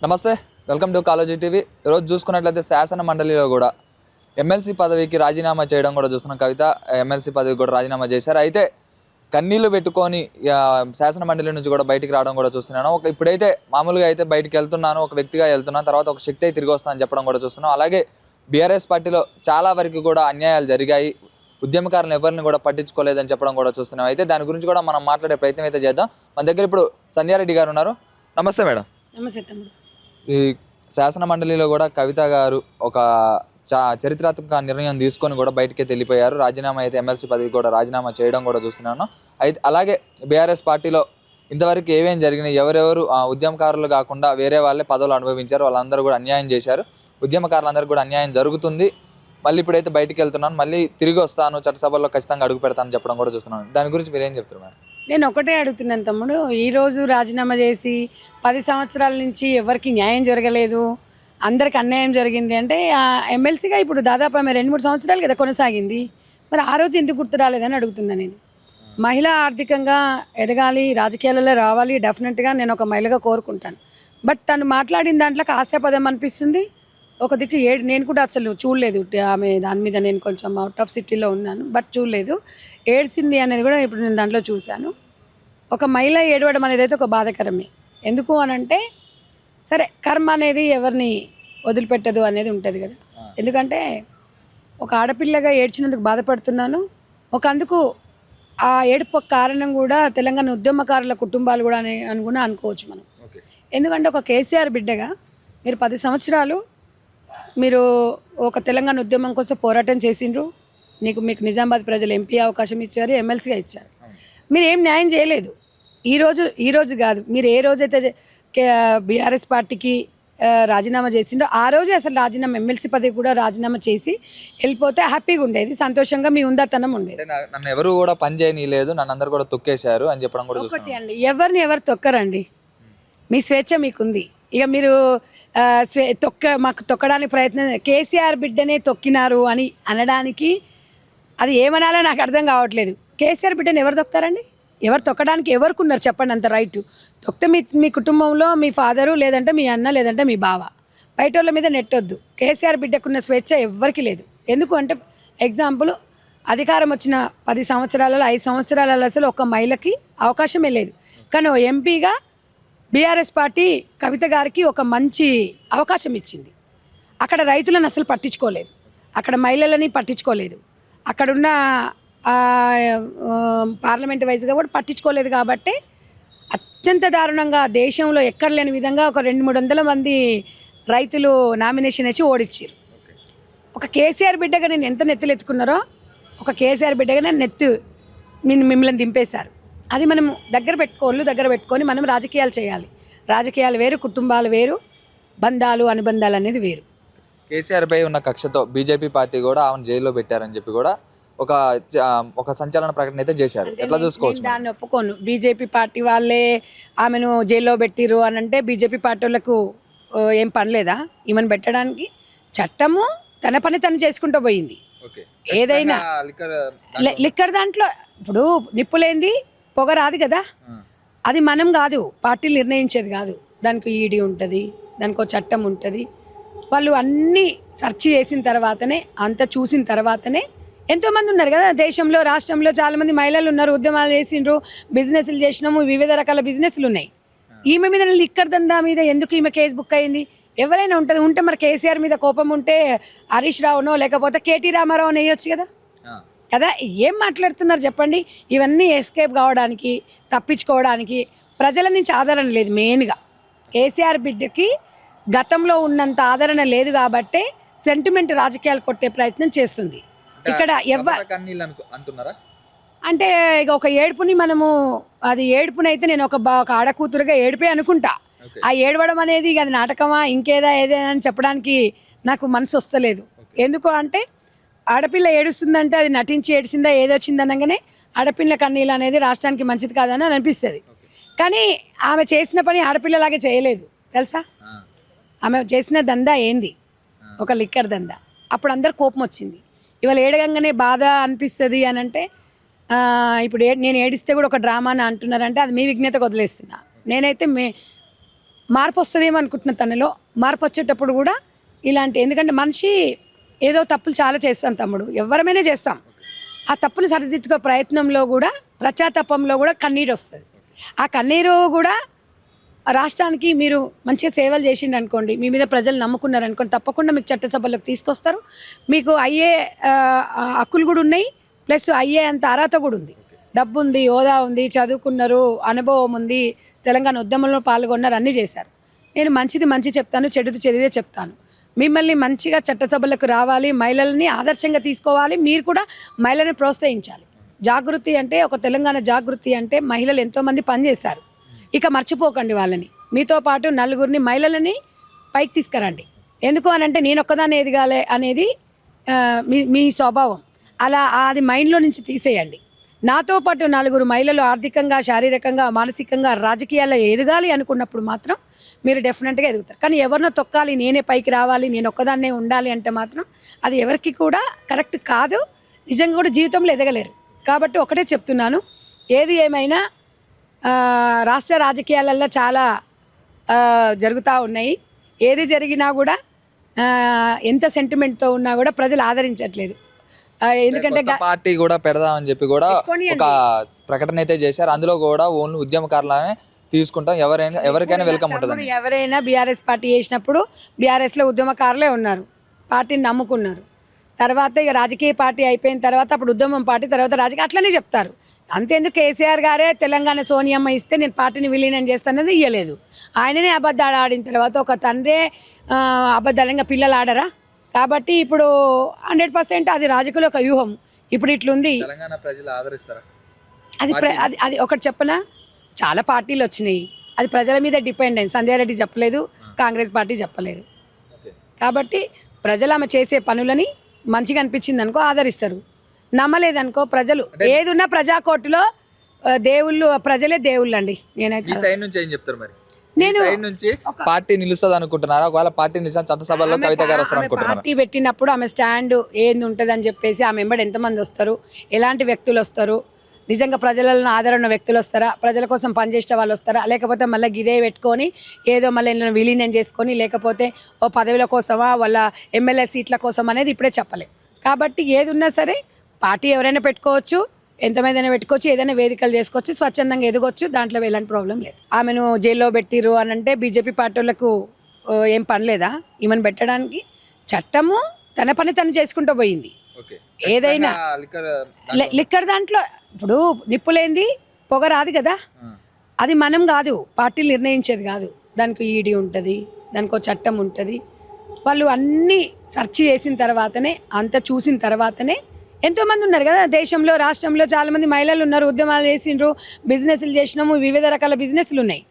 నమస్తే, welcome to college TV. ఈరోజు చూసుకున్నట్లయితే శాసన మండలిలో కూడా ఎమ్మెల్సీ పదవికి రాజీనామా చేయడం కూడా చూస్తున్నాం. కవిత ఎమ్మెల్సీ పదవికి కూడా రాజీనామా చేశారు. అయితే కన్నీళ్లు పెట్టుకొని శాసన మండలి నుంచి కూడా బయటికి రావడం కూడా చూస్తున్నాను. ఇప్పుడైతే మామూలుగా అయితే బయటికి వెళ్తున్నాను, ఒక వ్యక్తిగా వెళ్తున్నాను, తర్వాత ఒక శక్తి తిరిగి వస్తానని చెప్పడం కూడా చూస్తున్నాం. అలాగే బీఆర్ఎస్ పార్టీలో చాలా వరకు కూడా అన్యాయాలు జరిగాయి, ఉద్యమకారులను ఎవరిని కూడా పట్టించుకోలేదని చెప్పడం కూడా చూస్తున్నాం. అయితే దాని గురించి కూడా మనం మాట్లాడే ప్రయత్నం అయితే చేద్దాం. మన దగ్గర ఇప్పుడు సంధ్యారెడ్డి గారు ఉన్నారు. నమస్తే మేడం. నమస్తే తమ్ముడు. ఈ శాసన మండలిలో కూడా కవిత గారు ఒక చరిత్రాత్మక నిర్ణయం తీసుకొని కూడా బయటకే వెళ్ళిపోయారు. రాజీనామా అయితే ఎమ్మెల్సీ పదవి కూడా రాజీనామా చేయడం కూడా చూస్తున్నాను. అయితే అలాగే బీఆర్ఎస్ పార్టీలో ఇంతవరకు ఏమేమి జరిగినాయి, ఎవరెవరు ఉద్యమకారులు కాకుండా వేరే వాళ్ళే పదవులు అనుభవించారు, వాళ్ళందరూ కూడా అన్యాయం చేశారు, ఉద్యమకారులందరూ కూడా అన్యాయం జరుగుతుంది, మళ్ళీ ఇప్పుడైతే బయటికి వెళ్తున్నాను, మళ్ళీ తిరిగి వస్తాను, చట్టసభల్లో ఖచ్చితంగా అడుగు పెడతానని చెప్పడం కూడా చూస్తున్నాను. దాని గురించి మీరు ఏం చెప్తారు మేడం? నేను ఒకటే అడుగుతున్నాను తమ్ముడు, ఈరోజు రాజీనామా చేసి 10 సంవత్సరాల నుంచి ఎవరికి న్యాయం జరగలేదు, అందరికి అన్యాయం జరిగింది అంటే ఎమ్మెల్సీగా ఇప్పుడు దాదాపు ఆమె 2-3 సంవత్సరాలు కదా కొనసాగింది. మరి ఆ రోజు ఎందుకు గుర్తు రాలేదని అడుగుతున్నాను నేను. మహిళ ఆర్థికంగా ఎదగాలి, రాజకీయాలలో రావాలి, డెఫినెట్గా నేను ఒక మహిళగా కోరుకుంటాను. బట్ తను మాట్లాడిన దాంట్లో హాస్యపదం అనిపిస్తుంది. ఒక దిక్కు నేను కూడా అసలు చూడలేదు ఆమె దాని మీద. నేను కొంచెం అవుట్ ఆఫ్ సిటీలో ఉన్నాను, బట్ చూడలేదు. ఏడ్చింది అనేది కూడా ఇప్పుడు నేను దాంట్లో చూశాను. ఒక మహిళ ఏడవడం అనేది అయితే ఒక బాధాకరమే. ఎందుకు అనంటే సరే, కర్మ అనేది ఎవరిని వదిలిపెట్టదు అనేది ఉంటుంది కదా. ఎందుకంటే ఒక ఆడపిల్లగా ఏడ్చినందుకు బాధపడుతున్నాను. అందుకు ఆ ఏడుపు కారణం కూడా తెలంగాణ ఉద్యమకారుల కుటుంబాలు కూడా అని కూడా అనుకోవచ్చు మనం. ఎందుకంటే ఒక కేసీఆర్ బిడ్డగా మీరు 10 సంవత్సరాలు మీరు ఒక తెలంగాణ ఉద్యమం కోసం పోరాటం చేసిండ్రు. మీకు నిజామాబాద్ ప్రజలు ఎంపీ అవకాశం ఇచ్చారు, ఎమ్మెల్సీగా ఇచ్చారు. మీరు ఏం న్యాయం చేయలేదు. ఈరోజు కాదు, మీరు ఏ రోజైతే బీఆర్ఎస్ పార్టీకి రాజీనామా చేసిండో ఆ రోజే అసలు రాజీనామా, ఎమ్మెల్సీ పదవి కూడా రాజీనామా చేసి వెళ్ళిపోతే హ్యాపీగా ఉండేది, సంతోషంగా మీ ఉందాతనం ఉండేది. నన్ను ఎవరు కూడా పని చేయనీయలేదు, నన్ను అందరు కూడా తొక్కేశారు అని చెప్పడం కూడా ఒకటి అండి, ఎవరు తొక్కరండి. మీ స్వేచ్ఛ మీకుంది. ఇక మీరు మాకు తొక్కడానికి ప్రయత్నం, కేసీఆర్ బిడ్డనే తొక్కినారు అని అనడానికి అది ఏమనాలో నాకు అర్థం కావట్లేదు. కేసీఆర్ బిడ్డని ఎవరు తొక్కుతారండి? ఎవరు తొక్కడానికి ఎవరికి ఉన్నారు చెప్పండి అంత రైట్? తొక్కితే మీ కుటుంబంలో మీ ఫాదరు, లేదంటే మీ అన్న, లేదంటే మీ బావ. బయట వాళ్ళ మీద నెట్టొద్దు. కేసీఆర్ బిడ్డకున్న స్వేచ్ఛ ఎవరికి లేదు. ఎందుకు అంటే ఎగ్జాంపుల్, అధికారం వచ్చిన 10 సంవత్సరాలలో 5 సంవత్సరాలలో అసలు ఒక మహిళకి అవకాశమే లేదు. కానీ ఎంపీగా బీఆర్ఎస్ పార్టీ కవిత గారికి ఒక మంచి అవకాశం ఇచ్చింది. అక్కడ రైతులను అసలు పట్టించుకోలేదు, అక్కడ మహిళలని పట్టించుకోలేదు, అక్కడున్న పార్లమెంట్ వైజ్గా కూడా పట్టించుకోలేదు. కాబట్టి అత్యంత దారుణంగా దేశంలో ఎక్కడ లేని విధంగా ఒక 200-300 మంది రైతులు నామినేషన్ వేసి ఓడిచ్చారు. ఒక కేసీఆర్ బిడ్డగా నేను ఎంత నెత్తులెత్తుకున్నారో, ఒక కేసీఆర్ బిడ్డగా నేను మిమ్మల్ని దింపేశారు. అది మనం దగ్గర పెట్టుకొని మనం రాజకీయాలు చేయాలి. రాజకీయాలు వేరు, కుటుంబాలు వేరు, బంధాలు అనుబంధాలు అనేది వేరు. కేసీఆర్ పై ఉన్న కక్షతో బీజేపీ పార్టీ కూడా ఆమెను జైల్లో పెట్టారని చెప్పి కూడా ఒక సంచలన ప్రకటన అయితే చేశారు. ఎట్లా చూసుకోవచ్చు? దాన్ని ఒప్పుకోను. బీజేపీ పార్టీ వాళ్ళే ఆమెను జైల్లో పెట్టిరు అని అంటే బీజేపీ పార్టీ వాళ్ళకు ఏం పని లేదా ఈమెను పెట్టడానికి? చట్టము తన పని తను చేసుకుంటూ పోయింది. ఏదైనా లిక్కర్ దాంట్లో ఇప్పుడు నిప్పులేంది పొగ రాదు కదా. అది మనం కాదు, పార్టీలు నిర్ణయించేది కాదు. దానికి ఈడీ ఉంటుంది, దానికి ఒక చట్టం ఉంటుంది. వాళ్ళు అన్నీ సెర్చ్ చేసిన తర్వాతనే, అంత చూసిన తర్వాతనే. ఎంతోమంది ఉన్నారు కదా దేశంలో, రాష్ట్రంలో చాలామంది మహిళలు ఉన్నారు, ఉద్యమాలు చేసిండ్రు, బిజినెస్లు చేసినాము, వివిధ రకాల బిజినెస్లు ఉన్నాయి. ఈమె మీద లిక్కర్ దందా మీద ఎందుకు ఈమె కేసు బుక్ అయింది? ఎవరైనా ఉంటే మరి కేసీఆర్ మీద కోపం ఉంటే హరీష్ రావునో లేకపోతే కేటీ రామారావు వేయొచ్చు కదా. ఏం మాట్లాడుతున్నారు చెప్పండి? ఇవన్నీ ఎస్కేప్ కావడానికి, తప్పించుకోవడానికి ప్రజల నుంచి ఆదరణ లేదు. మెయిన్గా కేసీఆర్ బిడ్డకి గతంలో ఉన్నంత ఆదరణ లేదు కాబట్టే సెంటిమెంట్ రాజకీయాలు కొట్టే ప్రయత్నం చేస్తుంది. ఇక్కడ అంటే ఇక ఒక ఏడుపుని మనము, అది ఏడుపునైతే నేను ఒక ఆడకూతురుగా ఏడిపే అనుకుంటా. ఆ ఏడవడం అనేది అది నాటకమా ఏదేదని చెప్పడానికి నాకు మనసు వస్తలేదు. ఎందుకు అంటే ఆడపిల్ల ఏడుస్తుందంటే అది నటించి ఏడిసిందా ఏదొచ్చింది అనగానే ఆడపిల్ల కన్నీళ్ళు అనేది రాష్ట్రానికి మంచిది కాదని అనిపిస్తుంది. కానీ ఆమె చేసిన పని ఆడపిల్లలాగే చేయలేదు తెలుసా. ఆమె చేసిన దందా ఏంది? ఒక లిక్కర్ దందా. అప్పుడు అందరు కోపం వచ్చింది. ఇవాళ ఏడగంగానే బాధ అనిపిస్తుంది అని అంటే ఇప్పుడు నేను ఏడిస్తే కూడా ఒక డ్రామా అని అంటున్నారంటే అది మీ విజ్ఞతకు వదిలేస్తున్నా. నేనైతే మార్పు వస్తుందేమో అనుకుంటున్న తనలో. మార్పు వచ్చేటప్పుడు కూడా ఇలాంటి, ఎందుకంటే మనిషి ఏదో తప్పులు చాలా చేస్తాం తమ్ముడు, ఎవరమైనా చేస్తాం. ఆ తప్పులు సరిదిద్దుకో ప్రయత్నంలో కూడా, పశ్చాత్తాపంలో కూడా కన్నీరు వస్తుంది. ఆ కన్నీరు కూడా రాష్ట్రానికి మీరు మంచిగా సేవలు చేసిండు అనుకోండి, మీ మీద ప్రజలు నమ్ముకున్నారు అనుకోండి, తప్పకుండా మీకు చట్టసభలోకి తీసుకొస్తారు. మీకు అయ్యే హక్కులు కూడా ఉన్నాయి, ప్లస్ అయ్యే అంత అర్హత కూడా ఉంది. డబ్బు ఉంది, హోదా ఉంది, చదువుకున్నారు, అనుభవం ఉంది, తెలంగాణ ఉద్యమంలో పాల్గొన్నారు, అన్నీ చేశారు. నేను మంచి చెప్తాను, చెడుది చెడుదే చెప్తాను. మిమ్మల్ని మంచిగా చట్టసభలకు రావాలి, మహిళల్ని ఆదర్శంగా తీసుకోవాలి, మీరు కూడా మహిళలను ప్రోత్సహించాలి. జాగృతి అంటే, ఒక తెలంగాణ జాగృతి అంటే మహిళలు ఎంతోమంది పనిచేశారు. ఇక మర్చిపోకండి వాళ్ళని, మీతో పాటు నలుగురిని మహిళలని పైకి తీసుకురండి. ఎందుకు అని అంటే, నేను ఒక్కదాన్ని ఎదగాలి అనేది మీ స్వభావం, అలా అది మైండ్లో నుంచి తీసేయండి. నాతో పాటు నలుగురు మహిళలు ఆర్థికంగా, శారీరకంగా, మానసికంగా, రాజకీయాల్లో ఎదగాలి అనుకున్నప్పుడు మాత్రం మీరు డెఫినెట్గా ఎదుగుతారు. కానీ ఎవరినో తొక్కాలి, నేనే పైకి రావాలి, నేను ఒక్కదాన్నే ఉండాలి అంటే మాత్రం అది ఎవరికి కూడా కరెక్ట్ కాదు, నిజంగా కూడా జీవితంలో ఎదగలేరు. కాబట్టి ఒకటే చెప్తున్నాను, ఏది ఏమైనా రాష్ట్ర రాజకీయాలలో చాలా జరుగుతూ ఉన్నాయి. ఏది జరిగినా కూడా ఎంత సెంటిమెంట్తో ఉన్నా కూడా ప్రజలు ఆదరించట్లేదు. ఎందుకంటే పార్టీ కూడా పెడదామని చెప్పి కూడా ఒక ప్రకటన అయితే చేశారు. అందులో కూడా ఓన్లీ ఉద్యమకారులనే తీసుకుంటాం, ఎవరికైనా వెల్కమ్ ఉంటుంది. ఎవరైనా బీఆర్ఎస్ పార్టీ చేసినప్పుడు బీఆర్ఎస్లో ఉద్యమకారులే ఉన్నారు, పార్టీని నమ్ముకున్నారు. తర్వాత ఇక రాజకీయ పార్టీ అయిపోయిన తర్వాత అప్పుడు ఉద్యమం పార్టీ, తర్వాత రాజకీయ, అట్లనే చెప్తారు. అంతేందుకు కేసీఆర్ గారే తెలంగాణ సోనియమ్మ ఇస్తే నేను పార్టీని విలీనం చేస్తానది ఇయ్యలేదు. ఆయననే అబద్ధాలు ఆడిన తర్వాత ఒక తండ్రే అబద్ధాలంగా పిల్లలు ఆడరా? కాబట్టి ఇప్పుడు 100% అది రాజకీయ ఒక వ్యూహం. ఇప్పుడు ఇట్లుంది, తెలంగాణ ప్రజలు ఆదరిస్తారా? అది ఒకటి చెప్పనా, చాలా పార్టీలు వచ్చినాయి, అది ప్రజల మీద డిపెండెన్స్. సంజయ్ రెడ్డి చెప్పలేదు, కాంగ్రెస్ పార్టీ చెప్పలేదు. కాబట్టి ప్రజలు ఆమె చేసే పనులని మంచిగా అనిపించింది అనుకో ఆదరిస్తారు, నమ్మలేదనుకో ప్రజలు ఏదున్నా ప్రజాకోర్టులో దేవుళ్ళు, ప్రజలే దేవుళ్ళు అండి. నేనైతే నేను పార్టీ నిలుస్తుంది అనుకుంటున్నారా? ఒకవేళ పార్టీ నిలిచిన చట్టసభలో కవిత గారు వస్తారు అనుకుంటున్నారా? పార్టీ పెట్టినప్పుడు ఆమె స్టాండ్ ఏంది ఉంటుంది అని చెప్పేసి, ఆమె వెంబడి ఎంతమంది వస్తారు, ఎలాంటి వ్యక్తులు వస్తారు, నిజంగా ప్రజలను ఆదరణ వ్యక్తులు వస్తారా, ప్రజల కోసం పనిచేసే వాళ్ళు వస్తారా, లేకపోతే మళ్ళీ గిదే పెట్టుకొని ఏదో మళ్ళీ విలీనం చేసుకొని, లేకపోతే ఓ పదవుల కోసమా వాళ్ళ ఎమ్మెల్యే సీట్ల కోసం అనేది ఇప్పుడే చెప్పలేం. కాబట్టి ఏది ఉన్నా సరే పార్టీ ఎవరైనా పెట్టుకోవచ్చు, ఎంతమందైనా పెట్టుకోవచ్చు, ఏదైనా వేదికలు చేసుకోవచ్చు, స్వచ్ఛందంగా ఎదగొచ్చు, దాంట్లో ఎలాంటి ప్రాబ్లం లేదు. ఆమెను జైల్లో పెట్టిర్రు అని అంటే బీజేపీ పార్టీ వాళ్ళకు ఏం పని లేదా ఈమెను పెట్టడానికి? చట్టము తన పని తను చేసుకుంటూ పోయింది. ఏదైనా లిక్కర్ దాంట్లో ఇప్పుడు నిప్పులేంది పొగ రాదు కదా, అది మనం కాదు, పార్టీలు నిర్ణయించేది కాదు. దానికి ఈడీ ఉంటుంది, దానికి ఒక చట్టం ఉంటుంది. వాళ్ళు అన్నీ సెర్చ్ చేసిన తర్వాతనే, అంత చూసిన తర్వాతనే, ఎంతోమంది ఉన్నారు కదా దేశంలో, రాష్ట్రంలో చాలామంది మహిళలు ఉన్నారు, ఉద్యమాలు చేసిండ్రు, బిజినెస్లు చేసినాము, వివిధ రకాల బిజినెస్లు ఉన్నాయి.